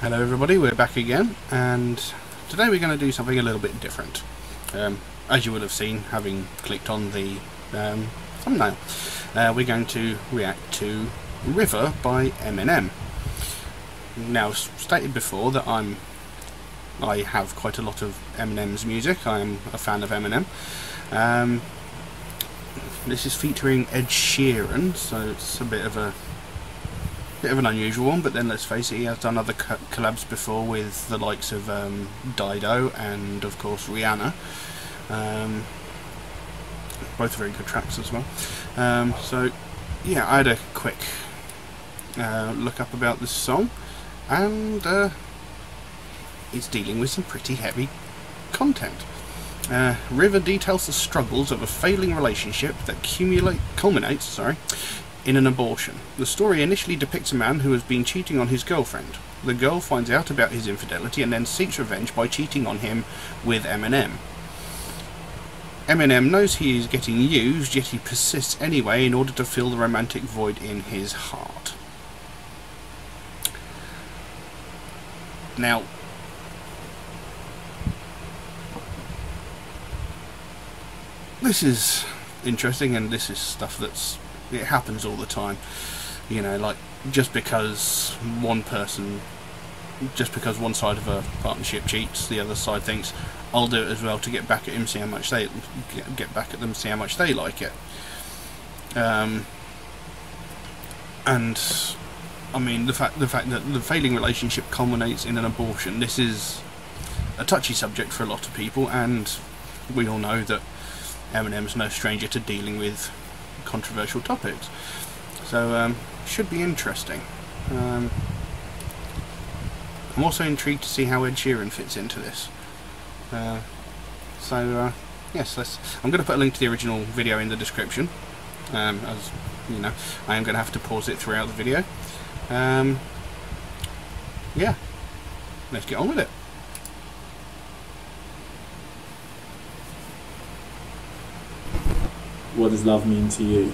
Hello everybody, we're back again, and today we're going to do something a little bit different. As you will have seen, having clicked on the thumbnail, we're going to react to River by Eminem. Now, stated before that I have quite a lot of Eminem's music. I am a fan of Eminem. This is featuring Ed Sheeran, so it's a bit of an unusual one, but then let's face it, he has done other collabs before with the likes of Dido and of course Rihanna. Both very good tracks as well. So yeah, I had a quick look up about this song, and it's dealing with some pretty heavy content. River details the struggles of a failing relationship that culminates in an abortion. The story initially depicts a man who has been cheating on his girlfriend. The girl finds out about his infidelity and then seeks revenge by cheating on him with Eminem. Eminem knows he is getting used, yet he persists anyway in order to fill the romantic void in his heart. Now, this is interesting, and this is stuff it happens all the time. You know, like, just because one side of a partnership cheats, the other side thinks, I'll do it as well to get back at him, see how much they see how much they like it. And I mean, the fact that the failing relationship culminates in an abortion, this is a touchy subject for a lot of people, and we all know that Eminem's no stranger to dealing with controversial topics, so should be interesting. I'm also intrigued to see how Ed Sheeran fits into this. Yes, I'm going to put a link to the original video in the description. As you know, I am going to have to pause it throughout the video. Yeah, let's get on with it. What does love mean to you?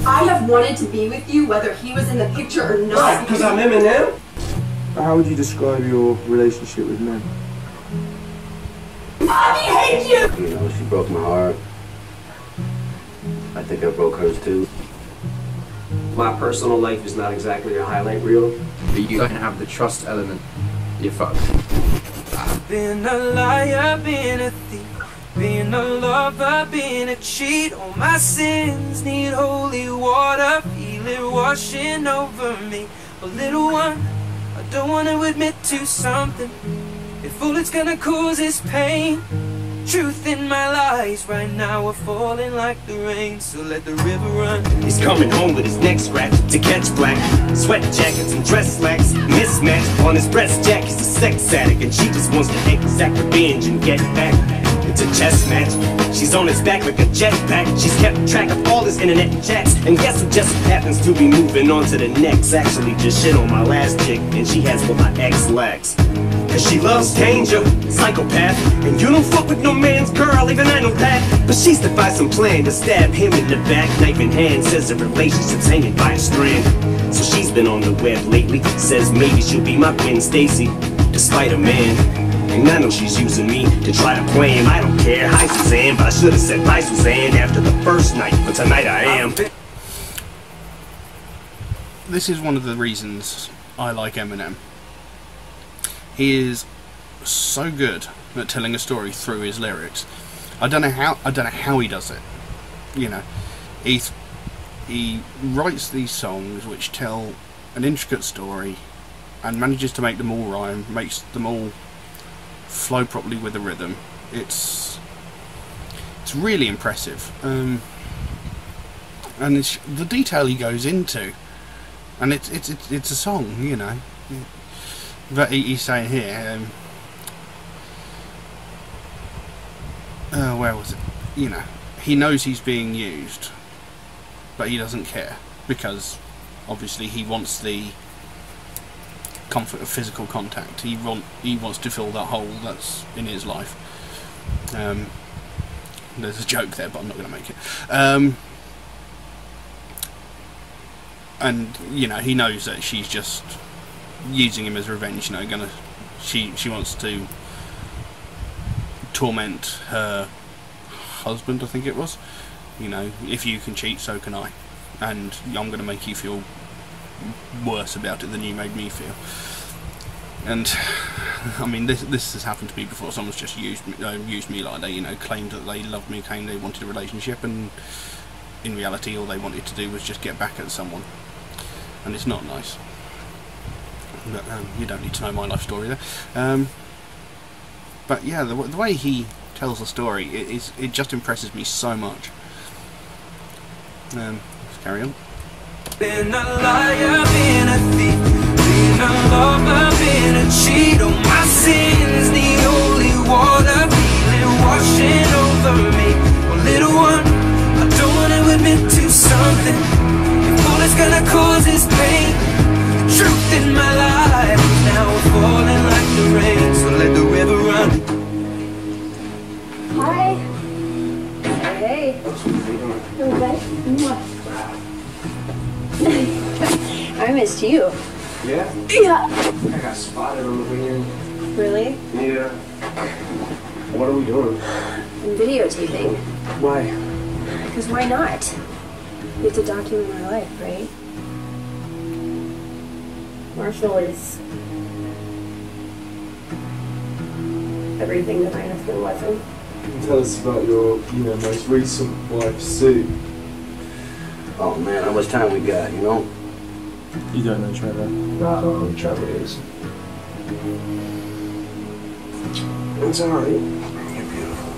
I have wanted to be with you whether he was in the picture or not. Because I'm Eminem? How would you describe your relationship with men? Mommy hates you! You know, she broke my heart. I think I broke hers too. My personal life is not exactly a highlight reel. But you don't have the trust element. You're fucked. I've been a liar, been a thief, been a lover, been a cheat. All my sins need holy water, feel it washing over me. But little one, I don't want to admit to something. If all it's gonna cause is pain, truth in my lies right now are falling like the rain. So let the river run. He's coming home with his neck scratched to catch black. Sweat jackets and dress slacks mismatched on his breast jack. He's a sex addict and she just wants to exact revenge and get back. It's a chess match. She's on his back like a jetpack. She's kept track of all his internet chats, and guess who just happens to be moving on to the next. Actually just shit on my last chick, and she has what my ex lacks. Cause she loves danger, psychopath, and you don't fuck with no man's girl, even I know that. But she's devised some plan to stab him in the back, knife in hand, says the relationship's hanging by a strand. So she's been on the web lately, says maybe she'll be my Gwen Stacy, despite a man. And I know she's using me to try to play him. I don't care, hi Suzanne, but I should have said bye Suzanne after the first night, but tonight I am. This is one of the reasons I like Eminem. He is so good at telling a story through his lyrics. I don't know how he does it. You know, he writes these songs which tell an intricate story and manages to make them all rhyme, makes them all flow properly with the rhythm. It's really impressive, and it's the detail he goes into, and it's a song, you know. But he's saying here, where was it? You know, he knows he's being used, but he doesn't care, because obviously he wants the comfort of physical contact. He wants to fill that hole that's in his life. There's a joke there, but I'm not going to make it. and you know, he knows that she's just using him as revenge. You know, she wants to torment her husband, I think it was. You know, if you can cheat, so can I, and I'm going to make you feel worse about it than you made me feel. And I mean, this has happened to me before. Someone's just used me like that. You know, claimed that they loved me, claimed they wanted a relationship, and in reality, all they wanted to do was just get back at someone, and it's not nice. But you don't need to know my life story there. But yeah, the way he tells the story, it just impresses me so much. Let's carry on. Been a liar, been a thief, been a lover, been a cheat. Oh, my sins need holy water, feeling washing over me. Well, little one, I don't want to admit to something. If all it's gonna cause is pain, the truth in my life now we're falling like the rain. So let the river run. Hi. Hey. Okay. I missed you. Yeah? Yeah. I got spotted on the way in. Really? Yeah. What are we doing? I'm videotaping. Why? Because why not? We have to document our life, right? Marshall is everything that my husband wasn't. Tell us about your, most recent wife, Sue. Oh man, how much time we got, you know? You don't know Trevor. I don't know who Trevor is. It's alright. You're beautiful.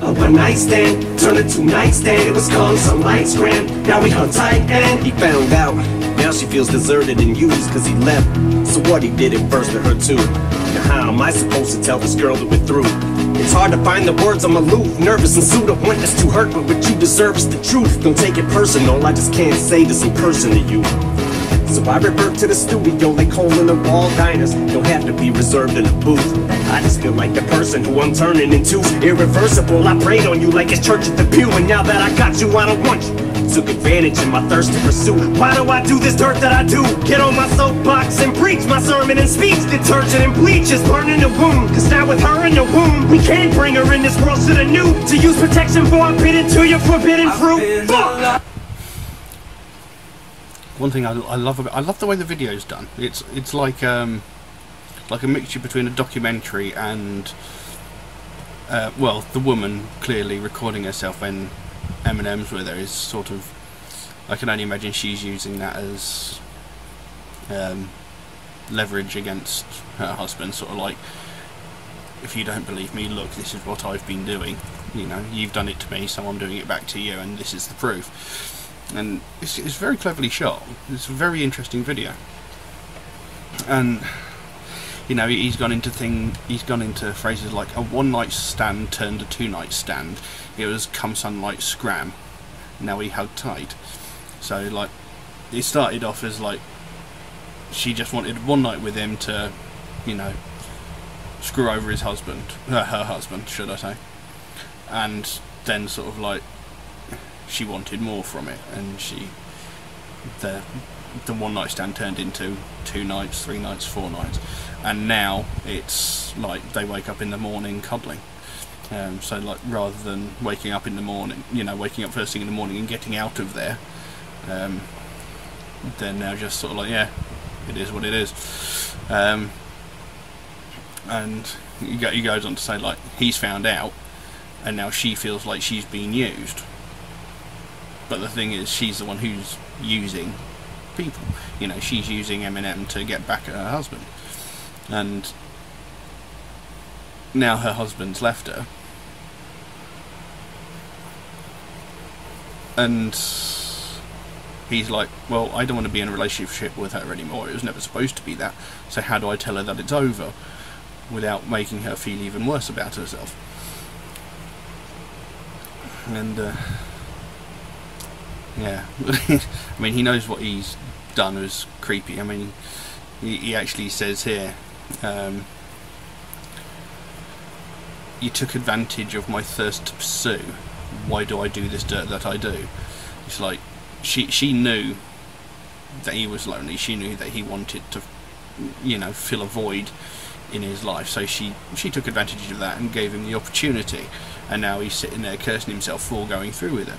A one night stand turned into nightstand. It was calm, some lights grand. Now we hung tight and he found out. Now she feels deserted and used cause he left. So what, he did it first to her too. Now how am I supposed to tell this girl that we're through? It's hard to find the words, I'm aloof, nervous and sued up, want this to hurt, but what you deserve is the truth. Don't take it personal, I just can't say this in person to you. So I revert to the studio like hole in the wall diners. Don't have to be reserved in a booth. I just feel like the person who I'm turning into. Irreversible, I prayed on you like it's church at the pew. And now that I got you, I don't want you. Took advantage of my thirst to pursue. Why do I do this dirt that I do? Get on my soapbox and preach my sermon and speech. Detergent and bleach is burning the wound. Cause now with her in the womb, we can't bring her in this world to the new. To use protection forbidden to your forbidden fruit. Fuck! One thing I love the way the video's done. It's like a mixture between a documentary and well, the woman clearly recording herself in Eminem's where there is sort of, I can only imagine she's using that as leverage against her husband, sort of like, if you don't believe me, look, this is what I've been doing, you know, you've done it to me, so I'm doing it back to you, and this is the proof. And it's very cleverly shot. It's a very interesting video. And you know, he's gone into phrases like a one-night stand turned a two-night stand. It was come sunlight scram. Now we hug tight. So like, it started off as like she just wanted one night with him to, you know, screw over his husband, her husband, should I say? And then sort of like, she wanted more from it, and the one night stand turned into 2 nights, 3 nights, 4 nights, and now it's like they wake up in the morning cuddling. So like, rather than waking up in the morning, you know, waking up first thing in the morning and getting out of there, they're now just sort of like, yeah, it is what it is. And he goes on to say like, he's found out, and now she feels like she's being used. But the thing is, she's the one who's using people. You know, she's using Eminem to get back at her husband. And now her husband's left her. And he's like, well, I don't want to be in a relationship with her anymore. It was never supposed to be that. So how do I tell her that it's over without making her feel even worse about herself? And yeah, I mean, he knows what he's done is creepy. I mean, he actually says here, you took advantage of my thirst to pursue. Why do I do this dirt that I do? It's like she knew that he was lonely. She knew that he wanted to, you know, fill a void in his life. So she took advantage of that and gave him the opportunity. And now he's sitting there cursing himself for going through with it.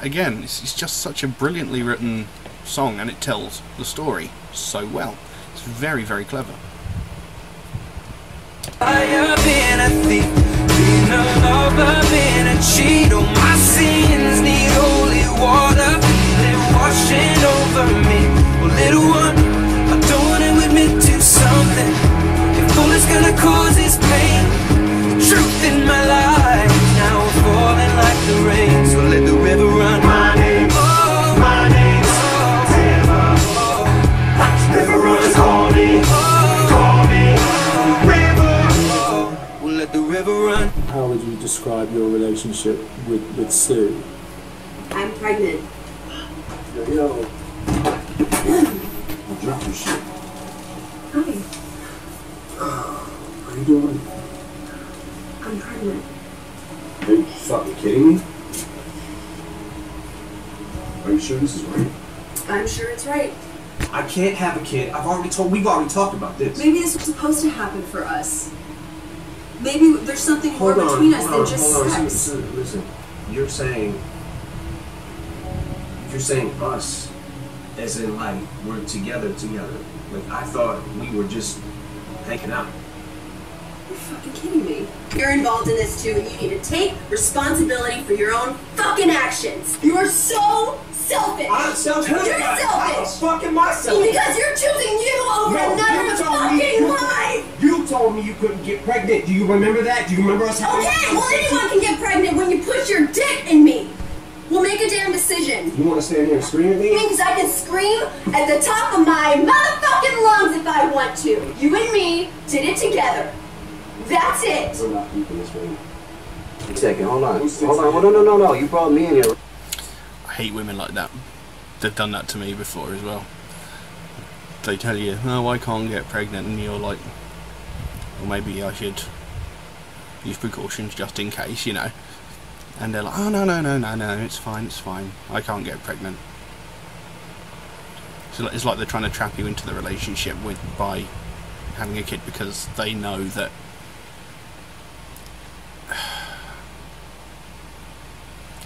Again, it's just such a brilliantly written song, and it tells the story so well. It's very, very clever. I have been a thief, been a lover, been a cheat. All my sins need holy water, they're washing over me. Well, little one, I don't want to admit to something. If all it's gonna cause is pain, the truth in my life now we're falling like the rain. So let the river run. My name, oh, my name, oh, river, oh, river runs, call me, call me, river, oh, we'll let the river run. How would you describe your relationship with Sue? I'm pregnant. Yo. Drop your shit. Hi. How you doing? I'm pregnant. Are you fucking kidding me? Are you sure this is right? I'm sure it's right. I can't have a kid. We've already talked about this. Maybe this was supposed to happen for us. Maybe there's something more between us than just sex. Listen. You're saying us, as in like we're together. Like I thought we were just hanging out. You're fucking kidding me. You're involved in this too, and you need to take responsibility for your own fucking actions. You are so selfish. I'm selfish. You're How the selfish. fuck am I selfish? Because you're choosing you over another fucking life. You told me you couldn't get pregnant. Do you remember that? Do you remember us having Okay, well anyone can get pregnant when you push your dick in me. We'll make a damn decision. You want to stand here and scream at me? Because I can scream at the top of my motherfucking lungs if I want to. You and me did it together. That's it. We're not keeping this way. A second, hold on. No. You brought me in here. I hate women like that. They've done that to me before as well. They tell you, oh, I can't get pregnant, and you're like, well, maybe I should use precautions just in case, you know. And they're like, oh, no, it's fine, I can't get pregnant. So it's like they're trying to trap you into the relationship by having a kid because they know that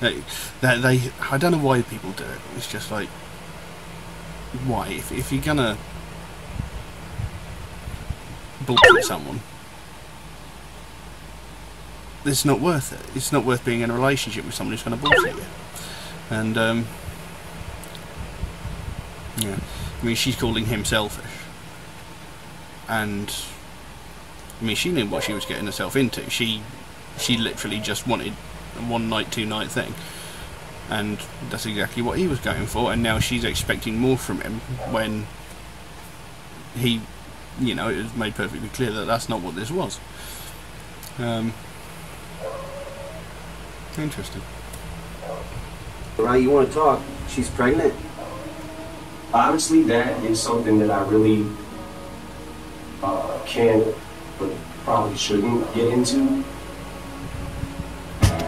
they I don't know why people do it. It's just like, why? If you're gonna bullshit someone, it's not worth it. It's not worth being in a relationship with someone who's going to bullshit you. And yeah, I mean, she's calling him selfish, and I mean, she knew what she was getting herself into. She literally just wanted a 1 night, 2 night thing, and that's exactly what he was going for. And now she's expecting more from him when he, you know, it was made perfectly clear that that's not what this was. Interesting. Right, you want to talk? She's pregnant. Obviously, that is something that I really can, but probably shouldn't get into.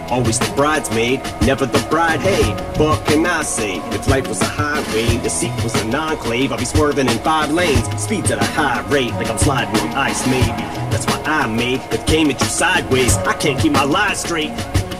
Always the bridesmaid, never the bride. Hey, what can I say? If life was a highway, the seat was an enclave, I'd be swerving in 5 lanes, speeds at a high rate, like I'm sliding on ice maybe. That's why I made it, came at you sideways. I can't keep my lies straight.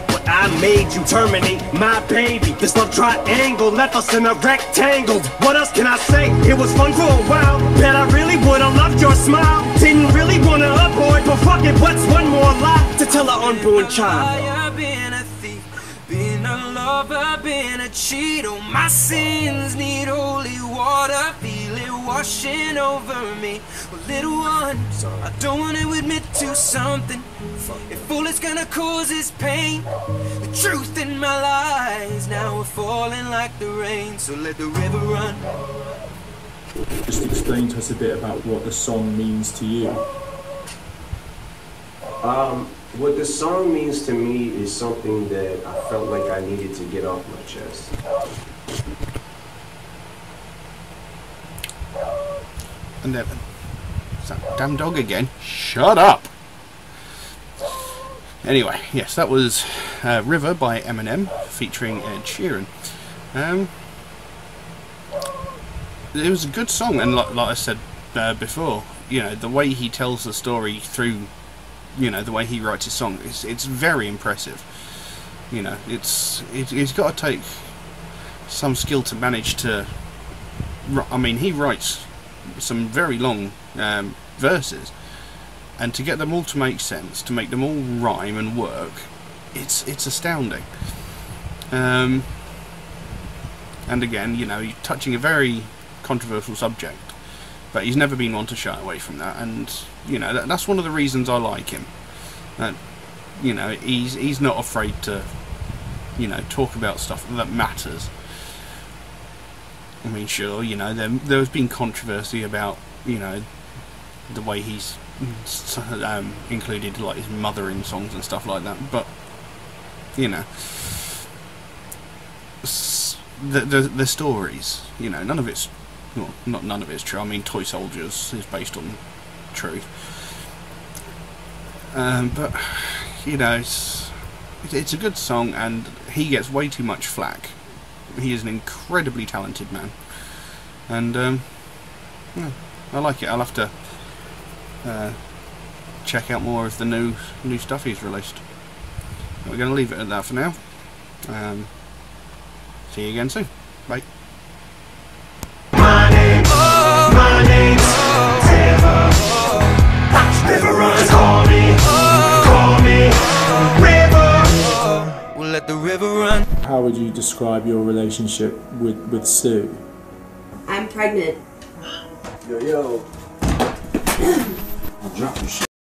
But I made you terminate my baby. This love triangle left us in a rectangle. What else can I say? It was fun for a while. Bet I really would've loved your smile. Didn't really wanna abort, but fuck it, what's one more lie to tell our unborn child? I've been a thief, been a lover, been a cheat. Oh, my sins need holy water, feel it washing over me. Well, little one, I don't want to admit to something. If all it's gonna cause is pain, the truth in my lies now we're falling like the rain. So let the river run. Just explain to us a bit about what the song means to you. What the song means to me is something that I felt like I needed to get off my chest. And Evan. Is that damn dog again? Shut up! Anyway, yes, that was River by Eminem featuring Ed Sheeran. It was a good song, and like I said before, you know, the way he tells the story through, you know, the way he writes his song, it's very impressive. You know, he's got to take some skill to manage to. I mean, he writes some very long verses, and to get them all to make sense, to make them all rhyme and work, it's astounding. And again, you know, he's touching a very controversial subject, but he's never been one to shy away from that, and you know, that's one of the reasons I like him. You know, he's not afraid to, you know, talk about stuff that matters. I mean, sure, you know, there's been controversy about, you know, the way he's included like his mother in songs and stuff like that, but you know, the stories, you know, none of it's, well, not none of it's true. I mean, Toy Soldiers is based on truth, but you know, it's a good song, and he gets way too much flack. He is an incredibly talented man, and yeah, I like it. I'll have to check out more of the new stuff he's released. We're going to leave it at that for now. See you again soon. Bye. My name's River. River runs, call me River. We'll let the river run. How would you describe your relationship with Sue? I'm pregnant. Yo. I'll drop your shit.